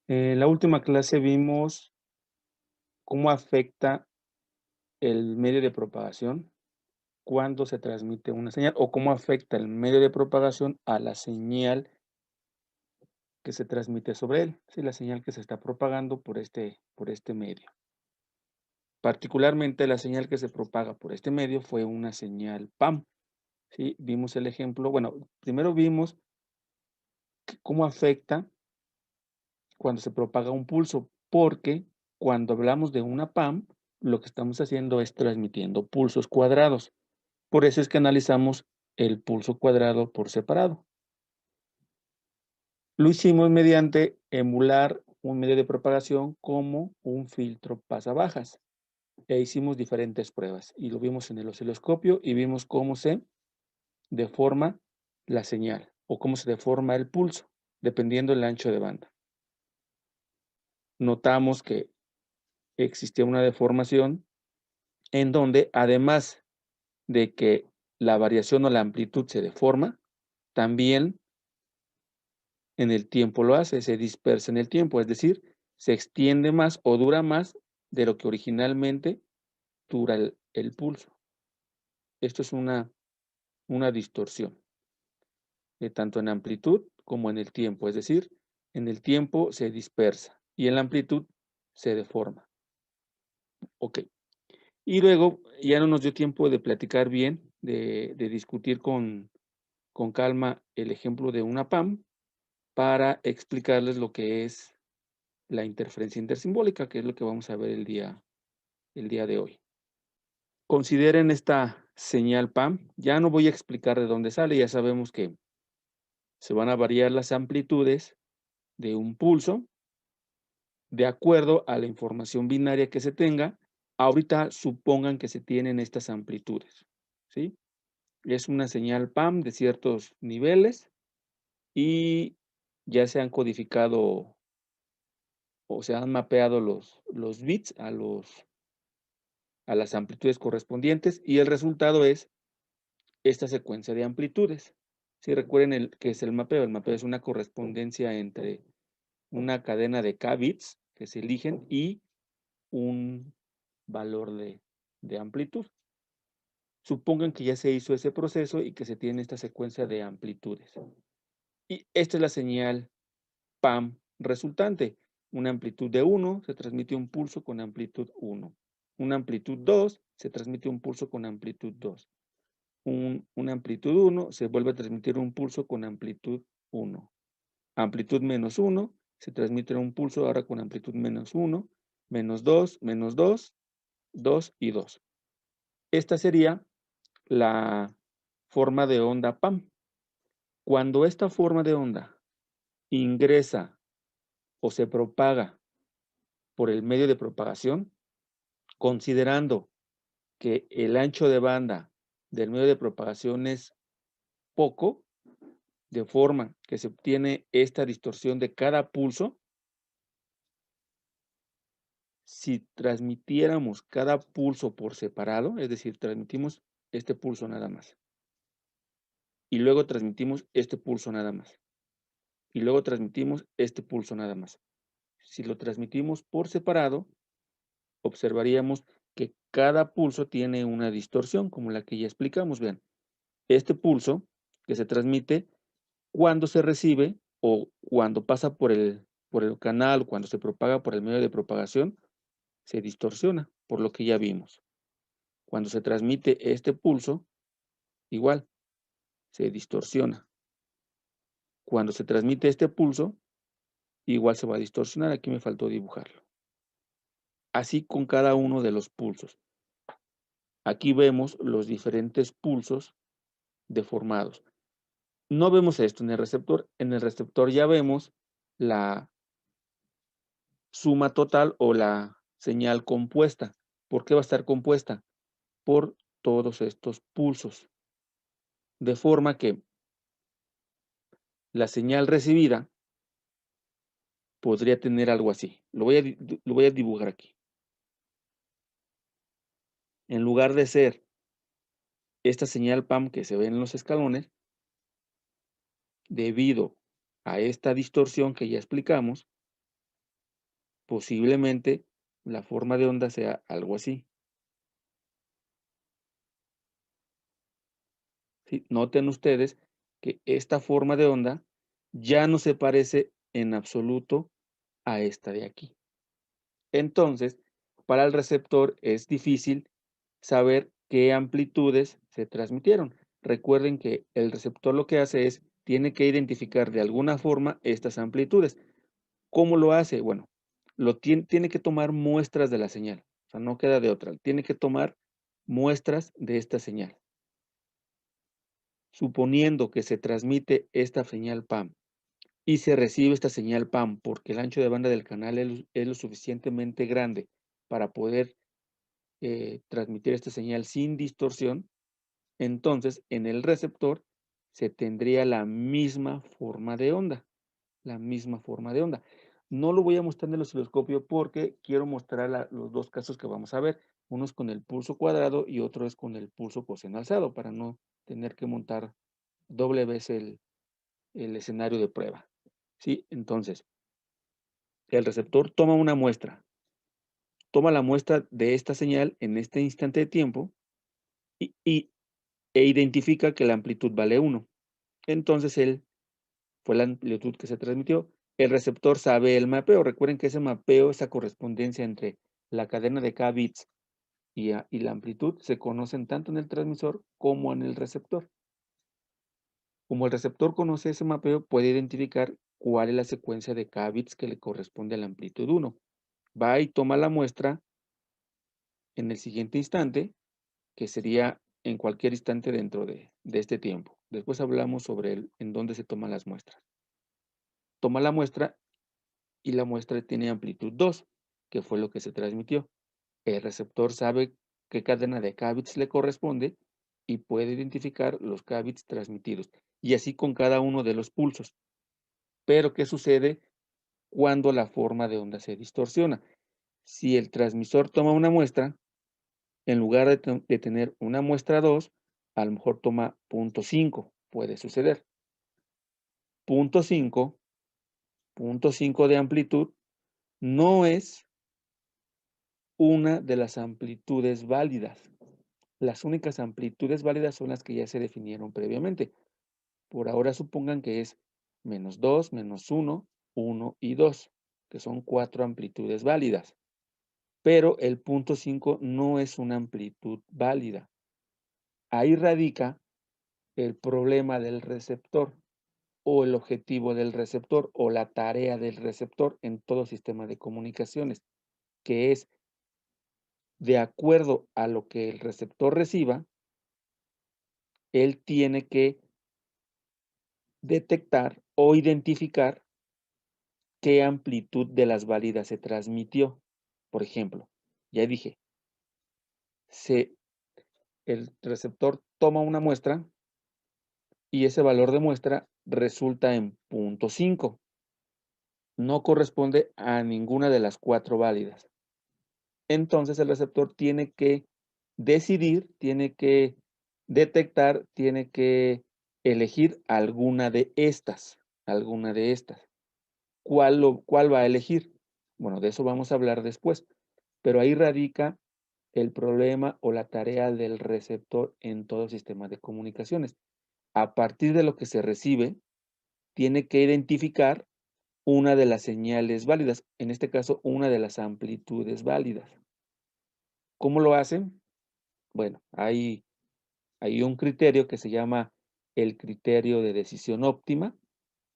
En la última clase vimos cómo afecta el medio de propagación cuando se transmite una señal, o cómo afecta el medio de propagación a la señal que se transmite sobre él, sí, la señal que se está propagando por este medio. Particularmente, la señal que se propaga por este medio fue una señal PAM, ¿sí? Vimos el ejemplo, bueno, primero vimos cómo afecta cuando se propaga un pulso, porque cuando hablamos de una PAM, lo que estamos haciendo es transmitiendo pulsos cuadrados. Por eso es que analizamos el pulso cuadrado por separado. Lo hicimos mediante emular un medio de propagación como un filtro pasabajas. E hicimos diferentes pruebas y lo vimos en el osciloscopio y vimos cómo se deforma la señal o cómo se deforma el pulso, dependiendo del ancho de banda. Notamos que existía una deformación en donde, además de que la variación o la amplitud se deforma, también en el tiempo lo hace, se dispersa en el tiempo, es decir, se extiende más o dura más de lo que originalmente dura el pulso. Esto es una distorsión, tanto en amplitud como en el tiempo, es decir, en el tiempo se dispersa y en la amplitud se deforma. Ok. Y luego ya no nos dio tiempo de platicar bien, de discutir con calma el ejemplo de una PAM para explicarles lo que es la interferencia intersimbólica, que es lo que vamos a ver el día de hoy. Consideren esta señal PAM. Ya no voy a explicar de dónde sale, ya sabemos que se van a variar las amplitudes de un pulso de acuerdo a la información binaria que se tenga. Ahorita supongan que se tienen estas amplitudes, ¿sí? Es una señal PAM de ciertos niveles y ya se han codificado o se han mapeado los bits a las amplitudes correspondientes y el resultado es esta secuencia de amplitudes. Si recuerden qué es el mapeo es una correspondencia entre una cadena de k bits que se eligen y un valor de amplitud. Supongan que ya se hizo ese proceso y que se tiene esta secuencia de amplitudes. Y esta es la señal PAM resultante. Una amplitud de 1 se transmite un pulso con amplitud 1. Una amplitud 2 se transmite un pulso con amplitud 2. Una amplitud 1 se vuelve a transmitir un pulso con amplitud 1. Amplitud menos 1 se transmite un pulso ahora con amplitud menos 1, menos 2, 2 y 2. Esta sería la forma de onda PAM. Cuando esta forma de onda ingresa o se propaga por el medio de propagación, considerando que el ancho de banda del medio de propagación es poco, de forma que se obtiene esta distorsión de cada pulso, si transmitiéramos cada pulso por separado, es decir, transmitimos este pulso nada más, y luego transmitimos este pulso nada más, y luego transmitimos este pulso nada más. Si lo transmitimos por separado, observaríamos que cada pulso tiene una distorsión, como la que ya explicamos. Vean, este pulso que se transmite cuando se recibe o cuando pasa por el canal, cuando se propaga por el medio de propagación, se distorsiona, por lo que ya vimos. Cuando se transmite este pulso, igual, se distorsiona. Cuando se transmite este pulso, igual se va a distorsionar. Aquí me faltó dibujarlo. Así con cada uno de los pulsos. Aquí vemos los diferentes pulsos deformados. No vemos esto en el receptor. En el receptor ya vemos la suma total o la señal compuesta. ¿Por qué va a estar compuesta? Por todos estos pulsos. De forma que la señal recibida podría tener algo así. Lo voy a dibujar aquí. En lugar de ser esta señal PAM que se ve en los escalones, debido a esta distorsión que ya explicamos, Posiblemente la forma de onda sea algo así. ¿Sí? Noten ustedes que esta forma de onda ya no se parece en absoluto a esta de aquí. Entonces, para el receptor es difícil saber qué amplitudes se transmitieron. Recuerden que el receptor lo que hace es, tiene que identificar de alguna forma estas amplitudes. ¿Cómo lo hace? Bueno, tiene que tomar muestras de la señal. O sea, no queda de otra. Tiene que tomar muestras de esta señal. Suponiendo que se transmite esta señal PAM y se recibe esta señal PAM porque el ancho de banda del canal es lo suficientemente grande para poder transmitir esta señal sin distorsión, entonces en el receptor se tendría la misma forma de onda, la misma forma de onda. No lo voy a mostrar en el osciloscopio porque quiero mostrar los dos casos que vamos a ver. Uno es con el pulso cuadrado y otro es con el pulso coseno alzado para no tener que montar doble vez el escenario de prueba. ¿Sí? Entonces, el receptor toma una muestra, toma la muestra de esta señal en este instante de tiempo e identifica que la amplitud vale 1. Entonces, fue la amplitud que se transmitió. El receptor sabe el mapeo. Recuerden que ese mapeo, esa correspondencia entre la cadena de K bits y la amplitud, se conocen tanto en el transmisor como en el receptor. Como el receptor conoce ese mapeo, puede identificar cuál es la secuencia de K bits que le corresponde a la amplitud 1. Va y toma la muestra en el siguiente instante, que sería en cualquier instante dentro de este tiempo. Después hablamos sobre en dónde se toman las muestras. Toma la muestra y la muestra tiene amplitud 2, que fue lo que se transmitió. El receptor sabe qué cadena de K bits le corresponde y puede identificar los K bits transmitidos. Y así con cada uno de los pulsos. Pero, ¿qué sucede cuando la forma de onda se distorsiona? Si el transmisor toma una muestra, en lugar de tener una muestra 2, a lo mejor toma 0.5, puede suceder. 0.5, 0.5 de amplitud no es una de las amplitudes válidas. Las únicas amplitudes válidas son las que ya se definieron previamente. Por ahora supongan que es -2, -1, 1 y 2, que son 4 amplitudes válidas. Pero el 0.5 no es una amplitud válida. Ahí radica el problema del receptor o el objetivo del receptor o la tarea del receptor en todo sistema de comunicaciones, que es, de acuerdo a lo que el receptor reciba, él tiene que detectar o identificar qué amplitud de las válidas se transmitió. Por ejemplo, ya dije, el receptor toma una muestra y ese valor de muestra resulta en 0.5. No corresponde a ninguna de las 4 válidas. Entonces el receptor tiene que decidir, tiene que detectar, tiene que elegir alguna de estas, ¿Cuál va a elegir? Bueno, de eso vamos a hablar después, pero ahí radica el problema o la tarea del receptor en todo sistema de comunicaciones. A partir de lo que se recibe, tiene que identificar una de las señales válidas, en este caso, una de las amplitudes válidas. ¿Cómo lo hacen? Bueno, hay un criterio que se llama el criterio de decisión óptima,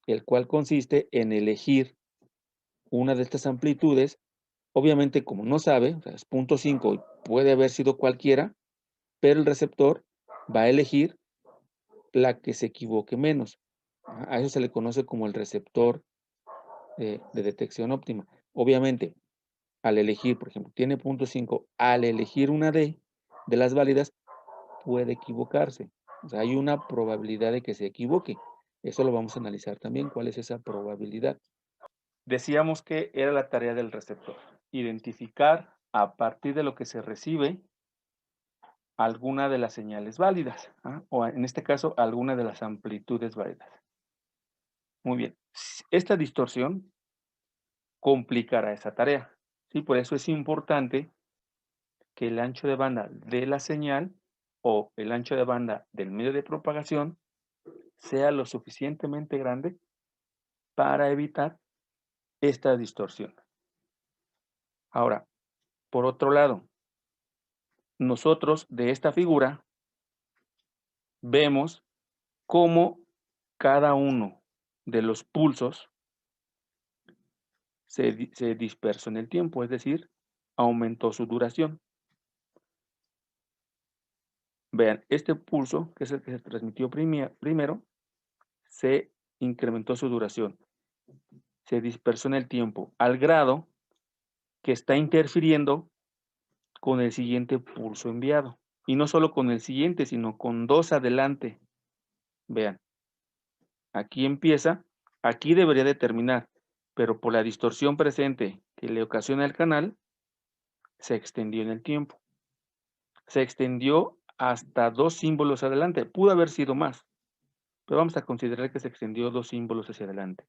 el cual consiste en elegir una de estas amplitudes. Obviamente, como no sabe, o sea, es 0.5 y puede haber sido cualquiera, pero el receptor va a elegir la que se equivoque menos. A eso se le conoce como el receptor de detección óptima. Obviamente, al elegir, por ejemplo, tiene 0.5, al elegir una de las válidas, puede equivocarse. O sea, hay una probabilidad de que se equivoque. Eso lo vamos a analizar también, cuál es esa probabilidad. Decíamos que era la tarea del receptor, identificar a partir de lo que se recibe alguna de las señales válidas, o en este caso, alguna de las amplitudes válidas. Muy bien. Esta distorsión complicará esa tarea. ¿Sí? Por eso es importante que el ancho de banda de la señal o el ancho de banda del medio de propagación sea lo suficientemente grande para evitar esta distorsión. Ahora, por otro lado, nosotros de esta figura vemos cómo cada uno de los pulsos se dispersó en el tiempo, es decir, aumentó su duración. Vean, este pulso, que es el que se transmitió primero, se incrementó su duración, se dispersó en el tiempo, al grado que está interfiriendo con el siguiente pulso enviado. Y no solo con el siguiente, sino con dos adelante. Vean, aquí empieza, aquí debería de terminar, pero por la distorsión presente que le ocasiona el canal, se extendió en el tiempo. Se extendió hasta 2 símbolos adelante. Pudo haber sido más, pero vamos a considerar que se extendió 2 símbolos hacia adelante.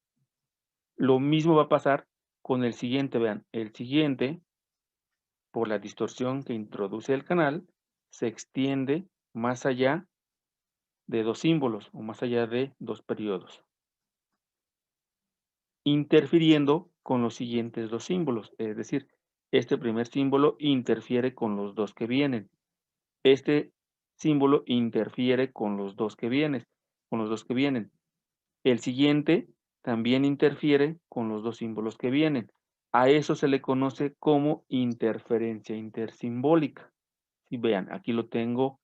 Lo mismo va a pasar con el siguiente. Vean, el siguiente, por la distorsión que introduce el canal, se extiende más allá de 2 símbolos o más allá de 2 periodos, interfiriendo con los siguientes 2 símbolos. Es decir, este primer símbolo interfiere con los 2 que vienen. Este símbolo interfiere con los 2 que vienen. El siguiente también interfiere con los 2 símbolos que vienen. A eso se le conoce como interferencia intersimbólica. Si vean, aquí lo tengo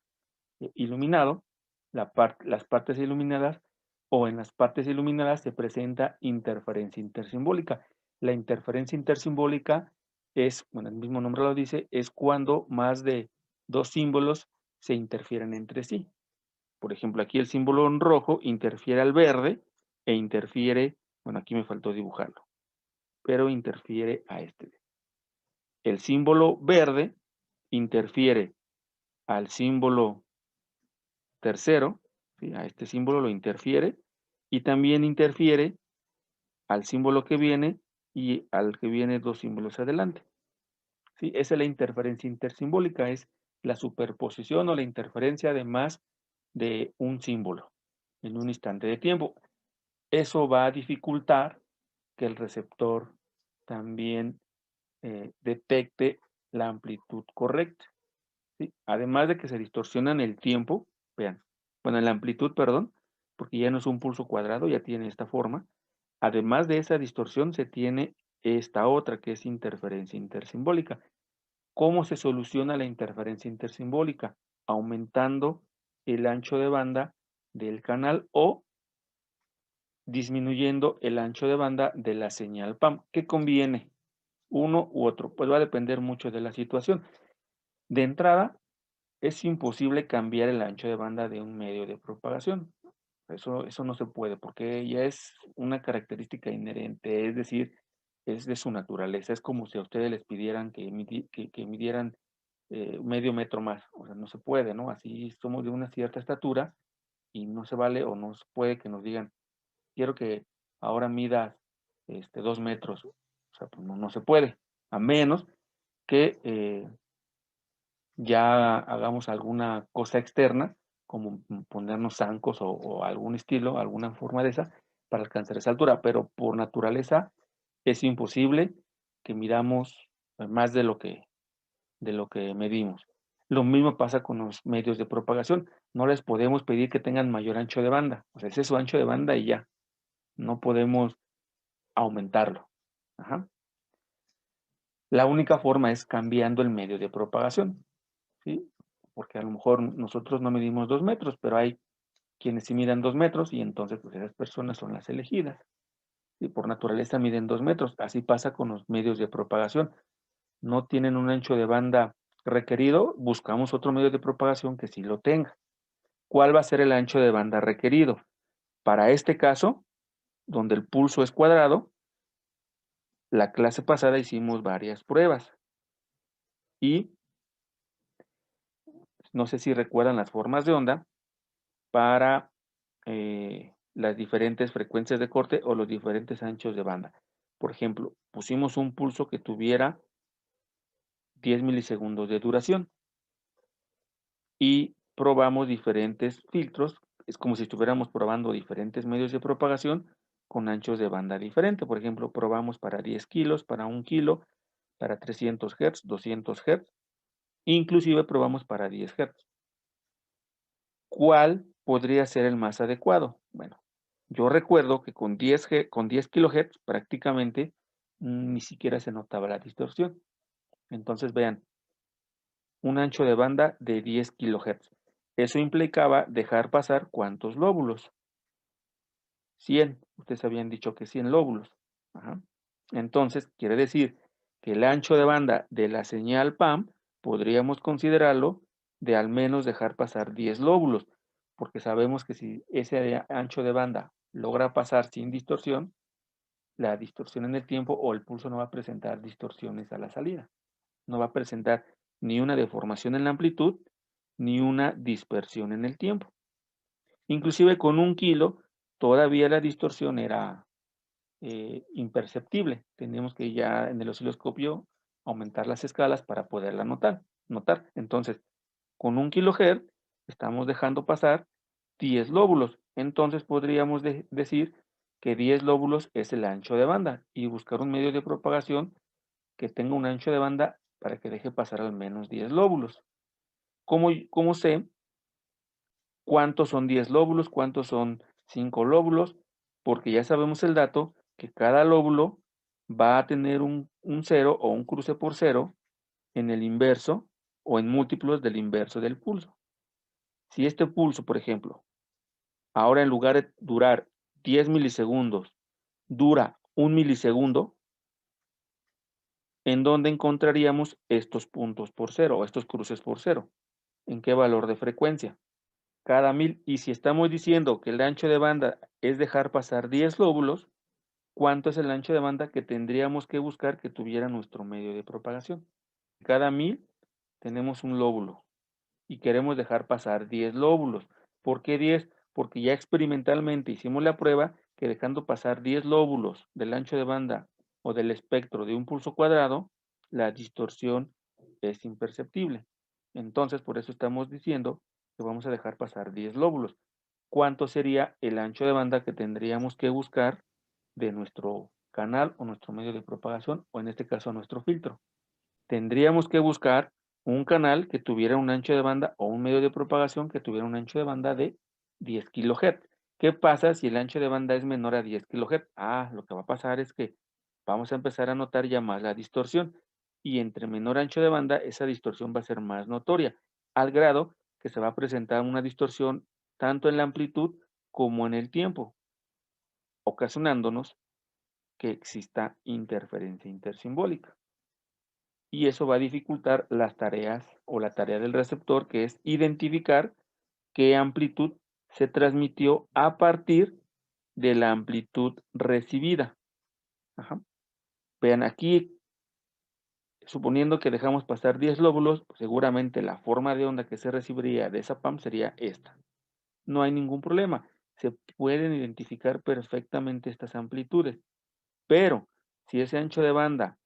iluminado, las partes iluminadas, o en las partes iluminadas se presenta interferencia intersimbólica. La interferencia intersimbólica es, bueno, el mismo nombre lo dice, es cuando más de 2 símbolos se interfieren entre sí. Por ejemplo, aquí el símbolo en rojo interfiere al verde e interfiere, bueno, aquí me faltó dibujarlo, pero interfiere a este. El símbolo verde interfiere al símbolo tercero, ¿sí? A este símbolo lo interfiere, y también interfiere al símbolo que viene y al que viene 2 símbolos adelante. ¿Sí? Esa es la interferencia intersimbólica, es la superposición o la interferencia de más de un símbolo en un instante de tiempo. Eso va a dificultar que el receptor también detecte la amplitud correcta. ¿Sí? Además de que se distorsiona en el tiempo, vean, bueno, en la amplitud, perdón, porque ya no es un pulso cuadrado, ya tiene esta forma. Además de esa distorsión, se tiene esta otra, que es interferencia intersimbólica. ¿Cómo se soluciona la interferencia intersimbólica? Aumentando el ancho de banda del canal o disminuyendo el ancho de banda de la señal PAM. ¿Qué conviene? Uno u otro. Pues va a depender mucho de la situación. De entrada, es imposible cambiar el ancho de banda de un medio de propagación. Eso no se puede porque ya es una característica inherente, es decir, es de su naturaleza. Es como si a ustedes les pidieran que midieran medio metro más. O sea, no se puede, ¿no? Así somos de una cierta estatura y no se vale o no se puede que nos digan, quiero que ahora midas 2 metros. O sea, pues no se puede, a menos que ya hagamos alguna cosa externa, como ponernos zancos o algún estilo, alguna forma de esa, para alcanzar esa altura. Pero por naturaleza es imposible que midamos más de lo que medimos. Lo mismo pasa con los medios de propagación. No les podemos pedir que tengan mayor ancho de banda. O sea, ese es su ancho de banda y ya. No podemos aumentarlo. Ajá. La única forma es cambiando el medio de propagación, ¿sí? Porque a lo mejor nosotros no medimos 2 metros, pero hay quienes sí miden 2 metros y entonces pues esas personas son las elegidas. Y por naturaleza miden 2 metros. Así pasa con los medios de propagación. No tienen un ancho de banda requerido, buscamos otro medio de propagación que sí lo tenga. ¿Cuál va a ser el ancho de banda requerido? Para este caso, donde el pulso es cuadrado, la clase pasada hicimos varias pruebas y no sé si recuerdan las formas de onda para las diferentes frecuencias de corte o los diferentes anchos de banda. Por ejemplo, pusimos un pulso que tuviera 10 milisegundos de duración y probamos diferentes filtros. Es como si estuviéramos probando diferentes medios de propagación con anchos de banda diferente. Por ejemplo, probamos para 10 kilos, para 1 kilo, para 300 Hz, 200 Hz, inclusive probamos para 10 Hz. ¿Cuál podría ser el más adecuado? Bueno, yo recuerdo que con 10 kilohertz prácticamente ni siquiera se notaba la distorsión. Entonces, vean, un ancho de banda de 10 kilohertz. Eso implicaba dejar pasar ¿cuántos lóbulos? 100. Ustedes habían dicho que 100 lóbulos. Ajá. Entonces, quiere decir que el ancho de banda de la señal PAM podríamos considerarlo de al menos dejar pasar 10 lóbulos, porque sabemos que si ese ancho de banda logra pasar sin distorsión, la distorsión en el tiempo o el pulso no va a presentar distorsiones a la salida. No va a presentar ni una deformación en la amplitud, ni una dispersión en el tiempo. Inclusive con 1 kilo, todavía la distorsión era imperceptible. Tenemos que ya en el osciloscopio aumentar las escalas para poderla notar. Entonces, con 1 kilohertz estamos dejando pasar 10 lóbulos. Entonces podríamos decir que 10 lóbulos es el ancho de banda y buscar un medio de propagación que tenga un ancho de banda para que deje pasar al menos 10 lóbulos. ¿Cómo sé cuántos son 10 lóbulos? ¿Cuántos son 5 lóbulos? Porque ya sabemos el dato que cada lóbulo va a tener un cero o un cruce por cero en el inverso o en múltiplos del inverso del pulso. Si este pulso, por ejemplo, ahora en lugar de durar 10 milisegundos, dura 1 milisegundo, ¿en dónde encontraríamos estos puntos por cero o estos cruces por cero? ¿En qué valor de frecuencia? Cada 1000. Y si estamos diciendo que el ancho de banda es dejar pasar 10 lóbulos, ¿cuánto es el ancho de banda que tendríamos que buscar que tuviera nuestro medio de propagación? Cada 1000 tenemos un lóbulo y queremos dejar pasar 10 lóbulos. ¿Por qué 10? Porque ya experimentalmente hicimos la prueba que dejando pasar 10 lóbulos del ancho de banda o del espectro de un pulso cuadrado, la distorsión es imperceptible. Entonces, por eso estamos diciendo que vamos a dejar pasar 10 lóbulos. ¿Cuánto sería el ancho de banda que tendríamos que buscar de nuestro canal o nuestro medio de propagación, o en este caso nuestro filtro? Tendríamos que buscar un canal que tuviera un ancho de banda o un medio de propagación que tuviera un ancho de banda de 10 kilohertz. ¿Qué pasa si el ancho de banda es menor a 10 kilohertz? Lo que va a pasar es que vamos a empezar a notar ya más la distorsión. Y entre menor ancho de banda, esa distorsión va a ser más notoria, al grado que se va a presentar una distorsión tanto en la amplitud como en el tiempo, ocasionándonos que exista interferencia intersimbólica. Y eso va a dificultar las tareas o la tarea del receptor, que es identificar qué amplitud se transmitió a partir de la amplitud recibida. Ajá. Vean, aquí, suponiendo que dejamos pasar 10 lóbulos, pues seguramente la forma de onda que se recibiría de esa PAM sería esta. No hay ningún problema. Se pueden identificar perfectamente estas amplitudes. Pero si ese ancho de banda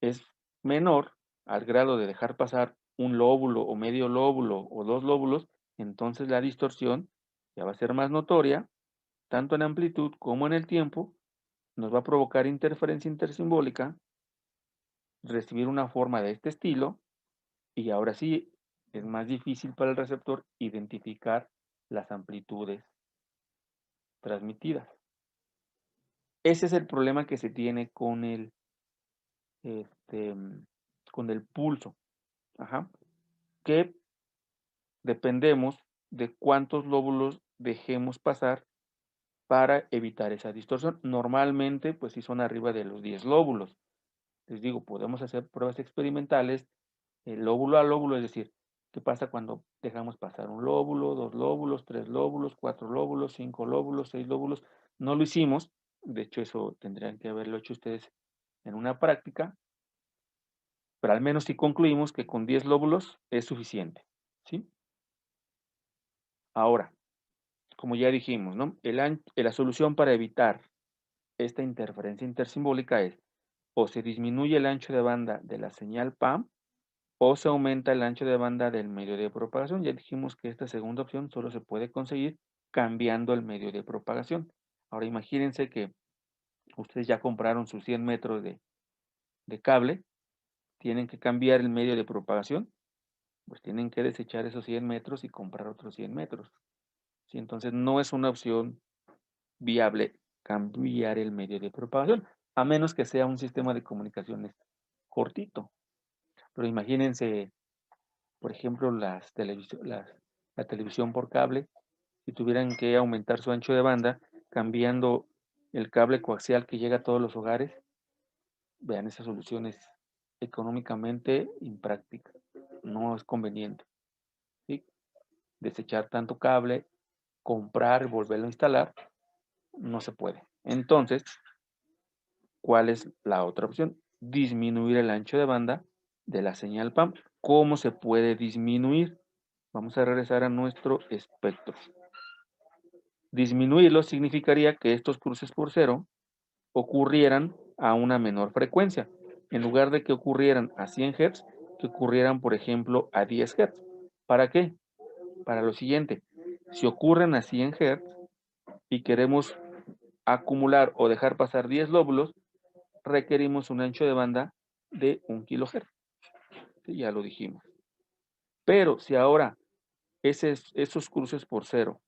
es menor al grado de dejar pasar un lóbulo o medio lóbulo o 2 lóbulos, entonces la distorsión ya va a ser más notoria, tanto en amplitud como en el tiempo, nos va a provocar interferencia intersimbólica, recibir una forma de este estilo, y ahora sí es más difícil para el receptor identificar las amplitudes transmitidas. Ese es el problema que se tiene este, con el pulso, ajá, que dependemos de cuántos lóbulos dejemos pasar para evitar esa distorsión. Normalmente, pues si son arriba de los 10 lóbulos. Les digo, podemos hacer pruebas experimentales, lóbulo a lóbulo, es decir, ¿qué pasa cuando dejamos pasar un lóbulo, 2 lóbulos, 3 lóbulos, 4 lóbulos, 5 lóbulos, 6 lóbulos? No lo hicimos, de hecho eso tendrían que haberlo hecho ustedes en una práctica, pero al menos sí concluimos que con 10 lóbulos es suficiente, ¿sí? Ahora, como ya dijimos, ¿no? La solución para evitar esta interferencia intersimbólica es o se disminuye el ancho de banda de la señal PAM o se aumenta el ancho de banda del medio de propagación. Ya dijimos que esta segunda opción solo se puede conseguir cambiando el medio de propagación. Ahora imagínense que ustedes ya compraron sus 100 metros de cable, tienen que cambiar el medio de propagación, pues tienen que desechar esos 100 metros y comprar otros 100 metros. ¿Sí? Entonces no es una opción viable cambiar el medio de propagación, a menos que sea un sistema de comunicaciones cortito. Pero imagínense, por ejemplo, la televisión por cable, si tuvieran que aumentar su ancho de banda cambiando el cable coaxial que llega a todos los hogares, vean, esa solución es económicamente impráctica, no es conveniente. ¿Sí? Desechar tanto cable, comprar, volverlo a instalar, no se puede. Entonces, ¿cuál es la otra opción? Disminuir el ancho de banda de la señal PAM. ¿Cómo se puede disminuir? Vamos a regresar a nuestro espectro. Disminuirlo significaría que estos cruces por cero ocurrieran a una menor frecuencia. En lugar de que ocurrieran a 100 Hz, que ocurrieran, por ejemplo, a 10 Hz. ¿Para qué? Para lo siguiente. Si ocurren a 100 Hz y queremos acumular o dejar pasar 10 lóbulos, requerimos un ancho de banda de 1 kHz. Sí, ya lo dijimos. Pero si ahora esos cruces por cero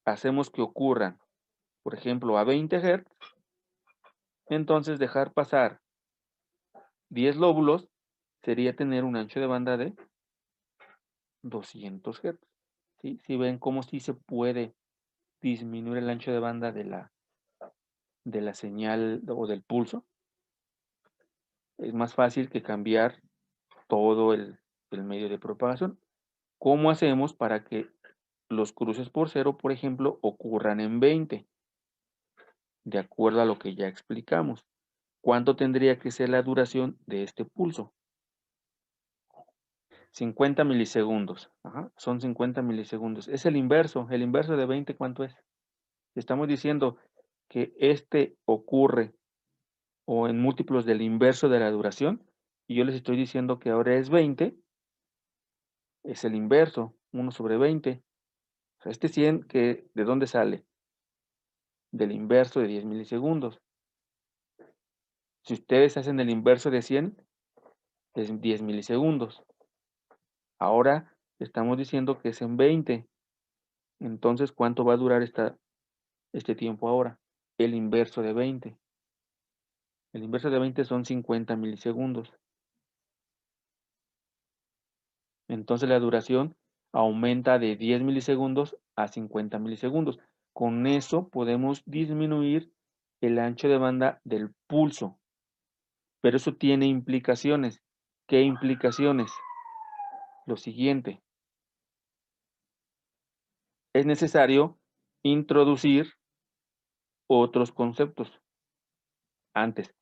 hacemos que ocurran, por ejemplo, a 20 Hz, entonces dejar pasar 10 lóbulos sería tener un ancho de banda de 200 Hz. ¿Sí? Si ven cómo sí se puede disminuir el ancho de banda de la señal o del pulso, es más fácil que cambiar todo el medio de propagación. ¿Cómo hacemos para que los cruces por cero, por ejemplo, ocurran en 20? De acuerdo a lo que ya explicamos. ¿Cuánto tendría que ser la duración de este pulso? 50 milisegundos. Ajá, son 50 milisegundos. Es el inverso. El inverso de 20, ¿cuánto es? Estamos diciendo que este ocurre o en múltiplos del inverso de la duración, y yo les estoy diciendo que ahora es 20, es el inverso, 1 sobre 20. O sea, este 100, ¿de dónde sale? Del inverso de 10 milisegundos. Si ustedes hacen el inverso de 100, es 10 milisegundos. Ahora estamos diciendo que es en 20. Entonces, ¿cuánto va a durar este tiempo ahora? El inverso de 20. El inverso de 20 son 50 milisegundos. Entonces la duración aumenta de 10 milisegundos a 50 milisegundos. Con eso podemos disminuir el ancho de banda del pulso. Pero eso tiene implicaciones. ¿Qué implicaciones? Lo siguiente. Es necesario introducir otros conceptos antes,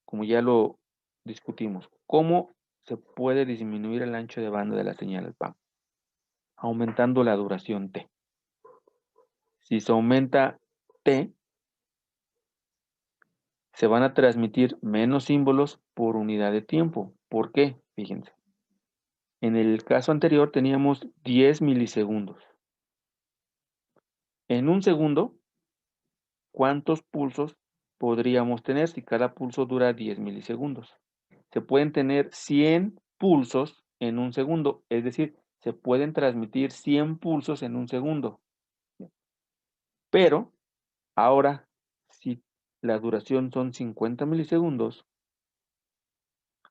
como ya lo discutimos. ¿Cómo se puede disminuir el ancho de banda de la señal PAM? Aumentando la duración T. Si se aumenta T, se van a transmitir menos símbolos por unidad de tiempo. ¿Por qué? Fíjense. En el caso anterior teníamos 10 milisegundos. En un segundo, ¿cuántos pulsos podríamos tener si cada pulso dura 10 milisegundos? Se pueden tener 100 pulsos en un segundo, es decir, se pueden transmitir 100 pulsos en un segundo. Pero ahora, si la duración son 50 milisegundos,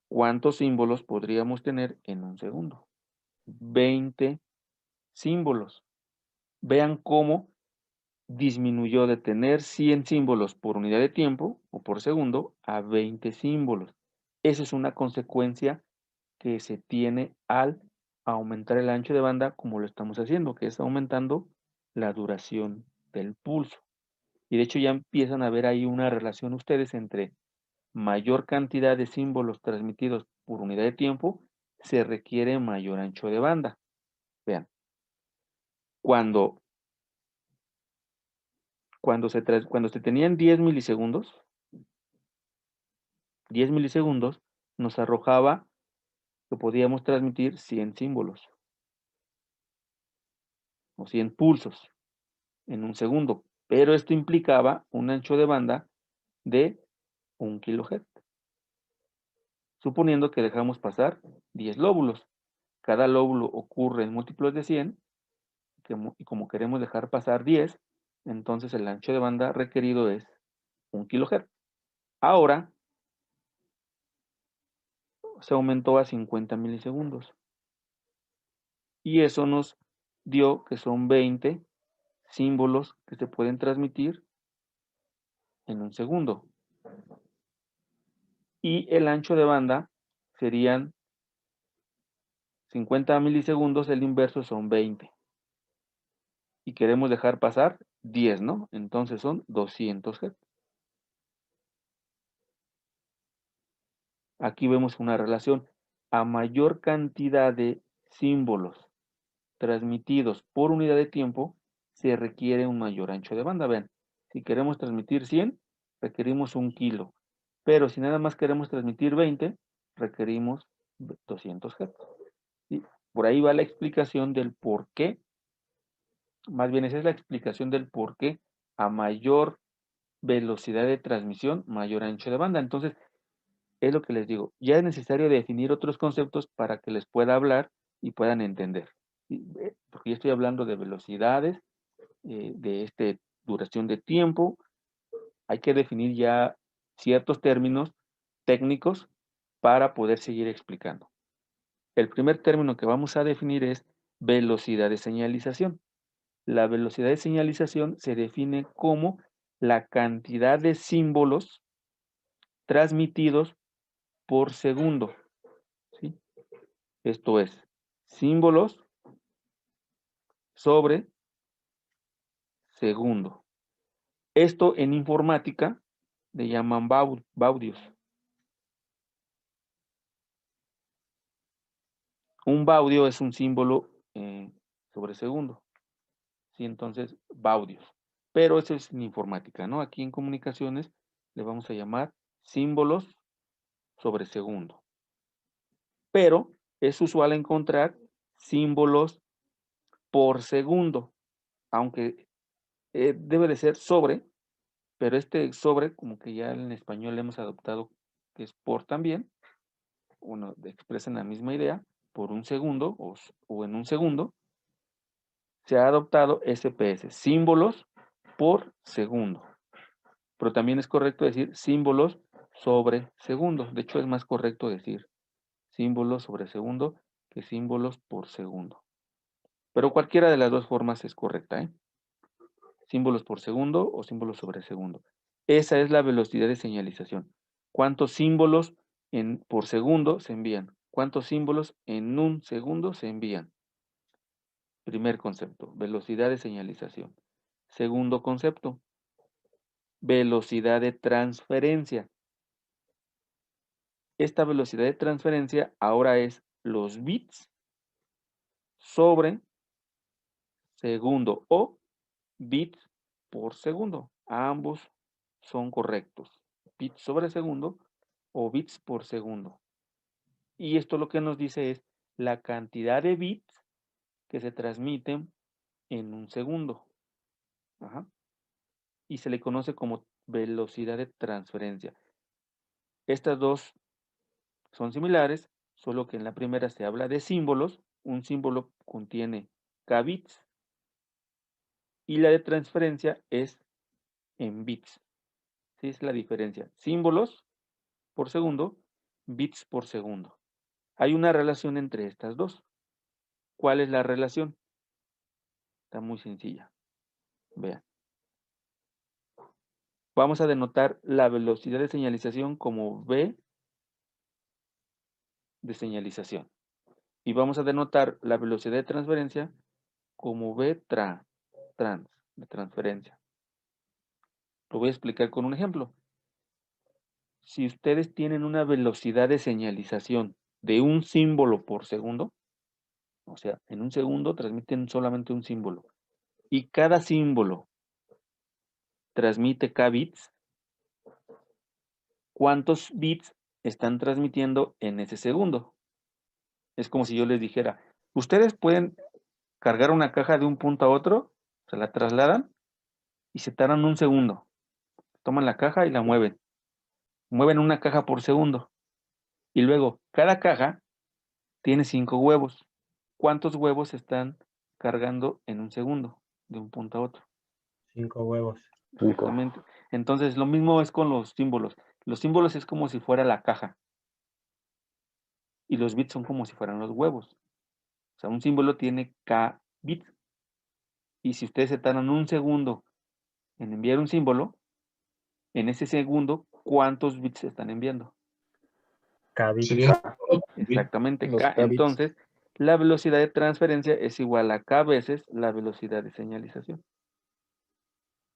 ¿cuántos símbolos podríamos tener en un segundo? 20 símbolos. Vean cómo disminuyó de tener 100 símbolos por unidad de tiempo o por segundo a 20 símbolos. Esa es una consecuencia que se tiene al aumentar el ancho de banda como lo estamos haciendo, que es aumentando la duración del pulso. Y de hecho ya empiezan a ver ahí una relación ustedes entre mayor cantidad de símbolos transmitidos por unidad de tiempo, se requiere mayor ancho de banda. Vean, cuando se tenían 10 milisegundos, 10 milisegundos, nos arrojaba que podíamos transmitir 100 símbolos o 100 pulsos en un segundo. Pero esto implicaba un ancho de banda de 1 kHz, suponiendo que dejamos pasar 10 lóbulos. Cada lóbulo ocurre en múltiplos de 100, y como queremos dejar pasar 10, entonces el ancho de banda requerido es 1 kHz. Ahora se aumentó a 50 milisegundos. Y eso nos dio que son 20 símbolos que se pueden transmitir en un segundo. Y el ancho de banda serían 50 milisegundos, el inverso son 20. Y queremos dejar pasar 10, ¿no? Entonces son 200 Hz. Aquí vemos una relación. A mayor cantidad de símbolos transmitidos por unidad de tiempo, se requiere un mayor ancho de banda. Vean, si queremos transmitir 100, requerimos 1 kilo. Pero si nada más queremos transmitir 20, requerimos 200 Hz. ¿Sí? Por ahí va la explicación del por qué. Más bien, esa es la explicación del por qué a mayor velocidad de transmisión, mayor ancho de banda. Entonces, es lo que les digo. Ya es necesario definir otros conceptos para que les pueda hablar y puedan entender. ¿Sí? Porque yo estoy hablando de velocidades, de duración de tiempo. Hay que definir ya ciertos términos técnicos para poder seguir explicando. El primer término que vamos a definir es velocidad de señalización. La velocidad de señalización se define como la cantidad de símbolos transmitidos por segundo. ¿Sí? Esto es, símbolos sobre segundo. Esto en informática le llaman baudios. Un baudio es un símbolo sobre segundo. ¿Sí? Entonces, baudios. Pero eso es en informática, ¿no? Aquí en comunicaciones le vamos a llamar símbolos sobre segundo. Pero es usual encontrar símbolos por segundo, aunque debe de ser sobre, pero este sobre, como que ya en español le hemos adoptado que es por también, uno expresan la misma idea, por un segundo o en un segundo, se ha adoptado SPS, símbolos por segundo. Pero también es correcto decir símbolos sobre segundo. De hecho, es más correcto decir símbolos sobre segundo que símbolos por segundo. Pero cualquiera de las dos formas es correcta, ¿eh? Símbolos por segundo o símbolos sobre segundo. Esa es la velocidad de señalización. ¿Cuántos símbolos por segundo se envían? ¿Cuántos símbolos en un segundo se envían? Primer concepto, velocidad de señalización. Segundo concepto, velocidad de transferencia. Esta velocidad de transferencia ahora es los bits sobre segundo o bits por segundo. Ambos son correctos. Bits sobre segundo o bits por segundo. Y esto lo que nos dice es la cantidad de bits que se transmiten en un segundo. Ajá. Y se le conoce como velocidad de transferencia. Estas dos son similares, solo que en la primera se habla de símbolos. Un símbolo contiene k bits y la de transferencia es en bits. ¿Sí? Es la diferencia. Símbolos por segundo, bits por segundo. Hay una relación entre estas dos. ¿Cuál es la relación? Está muy sencilla. Vean. Vamos a denotar la velocidad de señalización como V de señalización. Y vamos a denotar la velocidad de transferencia como V de transferencia. Lo voy a explicar con un ejemplo. Si ustedes tienen una velocidad de señalización de un símbolo por segundo, o sea, en un segundo transmiten solamente un símbolo, y cada símbolo transmite k bits, ¿cuántos bits están transmitiendo en ese segundo. Es como si yo les dijera, ustedes pueden cargar una caja de un punto a otro, se la trasladan y se tardan un segundo. Toman la caja y la mueven. Mueven una caja por segundo. Y luego, cada caja tiene 5 huevos. ¿Cuántos huevos están cargando en un segundo de un punto a otro? 5 huevos. 5. Exactamente. Entonces, lo mismo es con los símbolos. Los símbolos es como si fuera la caja. Y los bits son como si fueran los huevos. O sea, un símbolo tiene K bits. Y si ustedes se tardan un segundo en enviar un símbolo, en ese segundo, ¿cuántos bits están enviando? K bits. Serían Exactamente, los K. K bits. Entonces, la velocidad de transferencia es igual a K veces la velocidad de señalización.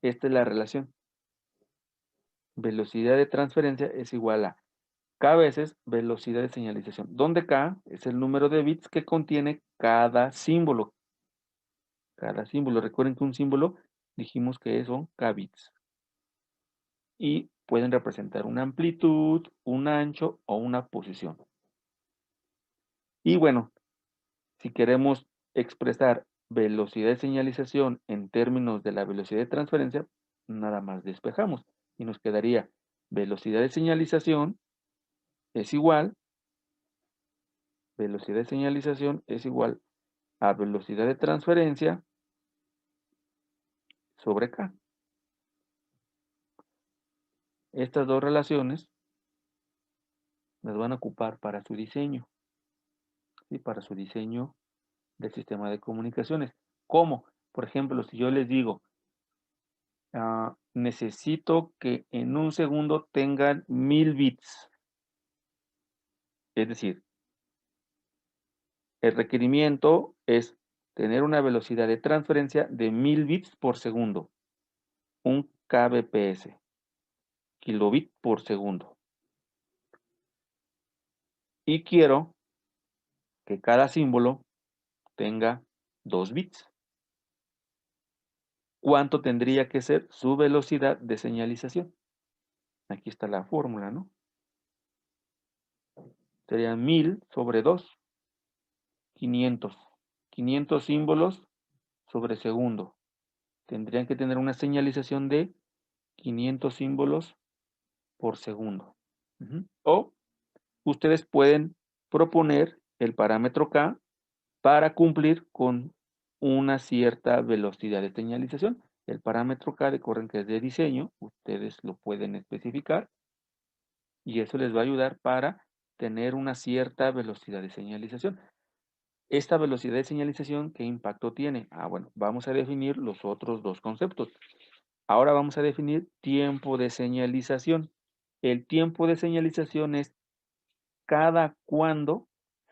Esta es la relación. Velocidad de transferencia es igual a K veces velocidad de señalización, donde K es el número de bits que contiene cada símbolo. Cada símbolo. Recuerden que un símbolo dijimos que son K bits. Y pueden representar una amplitud, un ancho o una posición. Y bueno, si queremos expresar velocidad de señalización en términos de la velocidad de transferencia, nada más despejamos y nos quedaría velocidad de señalización es igual, velocidad de señalización es igual a velocidad de transferencia sobre K. Estas dos relaciones las van a ocupar para su diseño, ¿sí? Para su diseño del sistema de comunicaciones. ¿Cómo? Por ejemplo, si yo les digo, necesito que en un segundo tengan 1000 bits. Es decir, el requerimiento es tener una velocidad de transferencia de 1000 bits por segundo. Un kbps, kilobit por segundo. Y quiero que cada símbolo tenga 2 bits. ¿Cuánto tendría que ser su velocidad de señalización? Aquí está la fórmula, ¿no? Sería 1000 sobre 2, 500. 500 símbolos sobre segundo. Tendrían que tener una señalización de 500 símbolos por segundo. O ustedes pueden proponer el parámetro K para cumplir con una cierta velocidad de señalización. El parámetro K, recuerden que es de diseño, ustedes lo pueden especificar y eso les va a ayudar para tener una cierta velocidad de señalización. Esta velocidad de señalización, ¿qué impacto tiene? Bueno, vamos a definir los otros dos conceptos. Ahora vamos a definir tiempo de señalización. El tiempo de señalización es cada cuándo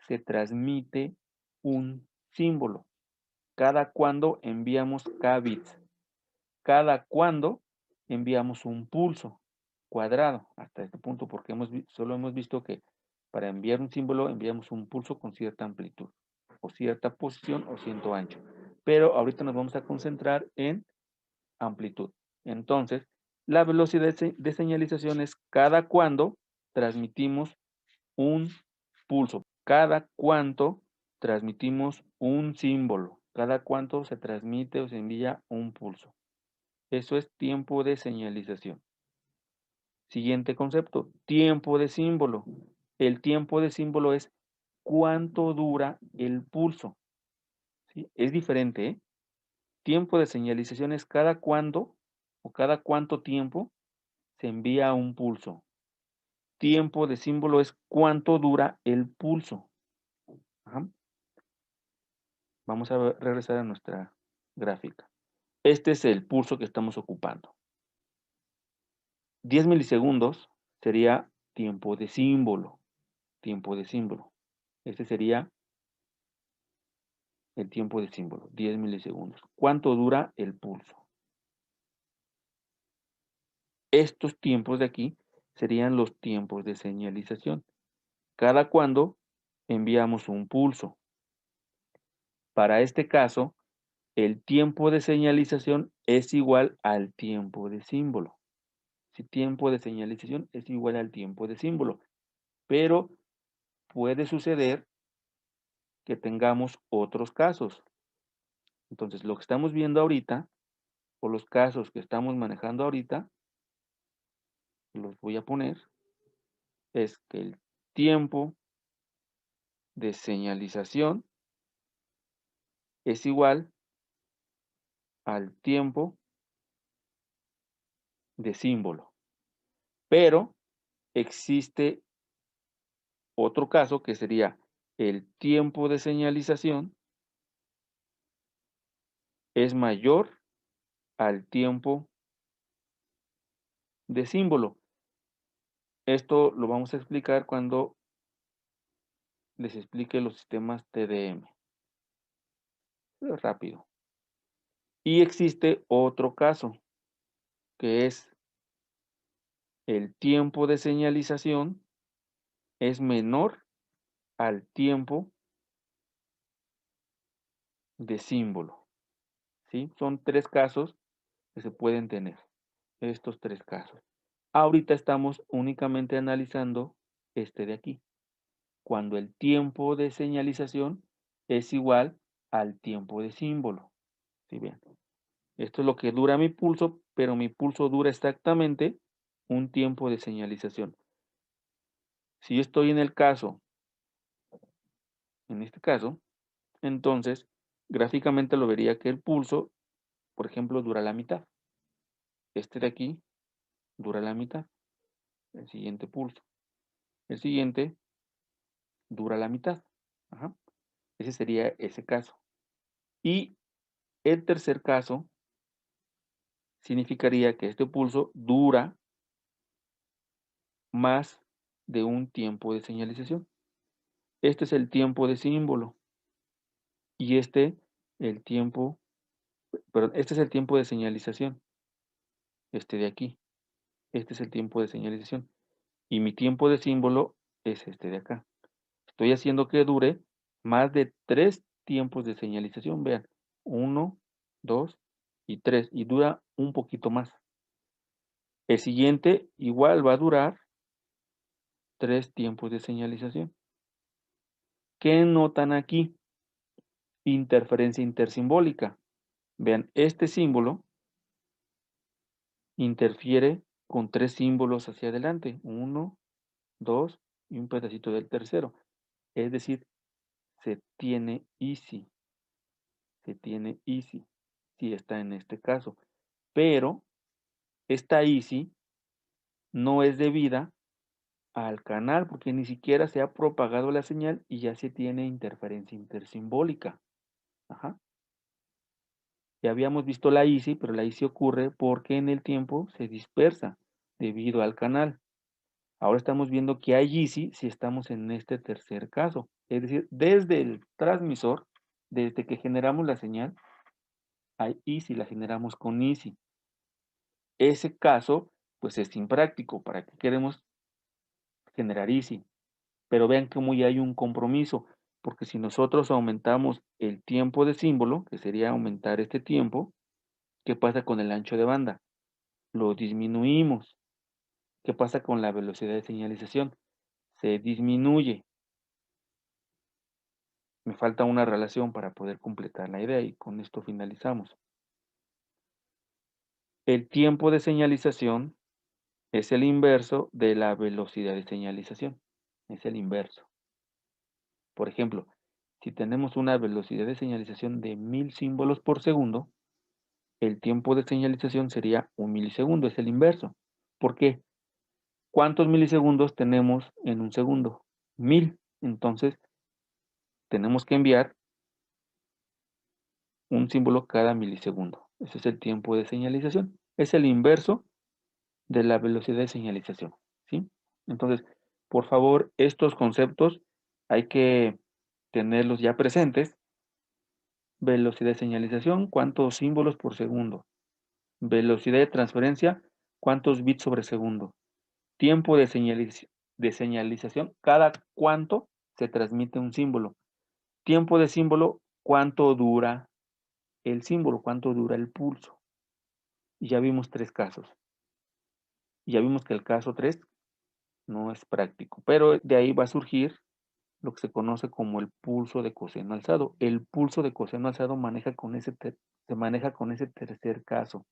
se transmite un símbolo. Cada cuándo enviamos K bits. Cada cuándo enviamos un pulso cuadrado. Hasta este punto, porque solo hemos visto que para enviar un símbolo enviamos un pulso con cierta amplitud, o cierta posición, o cierto ancho. Pero ahorita nos vamos a concentrar en amplitud. Entonces, la velocidad de señalización es cada cuándo transmitimos un pulso, cada cuánto transmitimos un símbolo, cada cuánto se transmite o se envía un pulso. Eso es tiempo de señalización. Siguiente concepto, tiempo de símbolo. El tiempo de símbolo es cuánto dura el pulso. ¿Sí? Es diferente, ¿eh? Tiempo de señalización es cada cuándo o cada cuánto tiempo se envía un pulso. Tiempo de símbolo es cuánto dura el pulso. Ajá. Vamos a regresar a nuestra gráfica. Este es el pulso que estamos ocupando. 10 milisegundos sería tiempo de símbolo. Tiempo de símbolo. Este sería el tiempo de símbolo, 10 milisegundos. ¿Cuánto dura el pulso? Estos tiempos de aquí serían los tiempos de señalización. Cada cuándo enviamos un pulso. Para este caso, el tiempo de señalización es igual al tiempo de símbolo. Si tiempo de señalización es igual al tiempo de símbolo. Pero puede suceder que tengamos otros casos. Entonces, lo que estamos viendo ahorita, o los casos que estamos manejando ahorita, los voy a poner, es que el tiempo de señalización es igual al tiempo de símbolo. Pero existe otro caso que sería el tiempo de señalización es mayor al tiempo de símbolo. Esto lo vamos a explicar cuando les explique los sistemas TDM. Pero rápido. Y existe otro caso, que es el tiempo de señalización es menor al tiempo de símbolo. ¿Sí? Son 3 casos que se pueden tener, estos 3 casos. Ahorita estamos únicamente analizando este de aquí, cuando el tiempo de señalización es igual al tiempo de símbolo. ¿Sí ven? Esto es lo que dura mi pulso, pero mi pulso dura exactamente un tiempo de señalización. Si yo estoy en el caso, en este caso, entonces gráficamente lo vería que el pulso, por ejemplo, dura la mitad. Este de aquí dura la mitad. El siguiente pulso. El siguiente dura la mitad. Ajá. Ese sería ese caso. Y el tercer caso significaría que este pulso dura más de un tiempo de señalización. Este es el tiempo de símbolo. Y este es el tiempo de señalización. Este de aquí. Este es el tiempo de señalización. Y mi tiempo de símbolo es este de acá. Estoy haciendo que dure más de 3 tiempos de señalización. Vean, 1, 2 y 3. Y dura un poquito más. El siguiente igual va a durar 3 tiempos de señalización. ¿Qué notan aquí? Interferencia intersimbólica. Vean, este símbolo interfiere con 3 símbolos hacia adelante. 1, 2 y un pedacito del tercero. Es decir, se tiene easy. Se tiene easy. Si está en este caso. Pero esta easy no es debida al canal porque ni siquiera se ha propagado la señal y ya se tiene interferencia intersimbólica. Ajá. Ya habíamos visto la easy, pero la easy ocurre porque en el tiempo se dispersa debido al canal. Ahora estamos viendo que hay easy si estamos en este tercer caso. Es decir, desde el transmisor, desde que generamos la señal, hay easy, la generamos con easy. Ese caso, pues es impráctico. ¿Para qué queremos generar easy? Pero vean cómo ya hay un compromiso, porque si nosotros aumentamos el tiempo de símbolo, que sería aumentar este tiempo, ¿qué pasa con el ancho de banda? Lo disminuimos. ¿Qué pasa con la velocidad de señalización? Se disminuye. Me falta una relación para poder completar la idea y con esto finalizamos. El tiempo de señalización es el inverso de la velocidad de señalización. Es el inverso. Por ejemplo, si tenemos una velocidad de señalización de 1000 símbolos por segundo, el tiempo de señalización sería 1 milisegundo, es el inverso. ¿Por qué? ¿Cuántos milisegundos tenemos en un segundo? 1000. Entonces, tenemos que enviar un símbolo cada milisegundo. Ese es el tiempo de señalización. Es el inverso de la velocidad de señalización. ¿Sí? Entonces, por favor, estos conceptos hay que tenerlos ya presentes. Velocidad de señalización, ¿cuántos símbolos por segundo? Velocidad de transferencia, ¿cuántos bits sobre segundo? Tiempo de señalización, cada cuánto se transmite un símbolo. Tiempo de símbolo, ¿cuánto dura el símbolo? ¿Cuánto dura el pulso? Y ya vimos 3 casos. Y ya vimos que el caso 3 no es práctico, pero de ahí va a surgir lo que se conoce como el pulso de coseno alzado. El pulso de coseno alzado se maneja con ese tercer caso.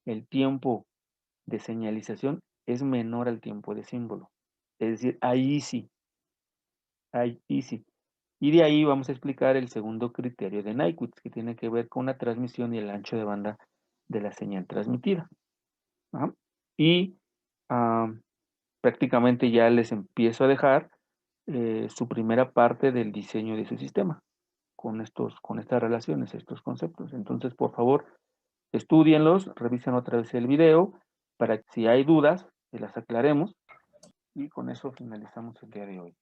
El tiempo de señalización es menor al tiempo de símbolo. Es decir, ahí sí. Y de ahí vamos a explicar el segundo criterio de Nyquist, que tiene que ver con la transmisión y el ancho de banda de la señal transmitida. Ajá. Y prácticamente ya les empiezo a dejar su primera parte del diseño de su sistema con estas relaciones, estos conceptos. Entonces, por favor, estúdienlos, revisen otra vez el video para que si hay dudas, se las aclaremos. Y con eso finalizamos el día de hoy.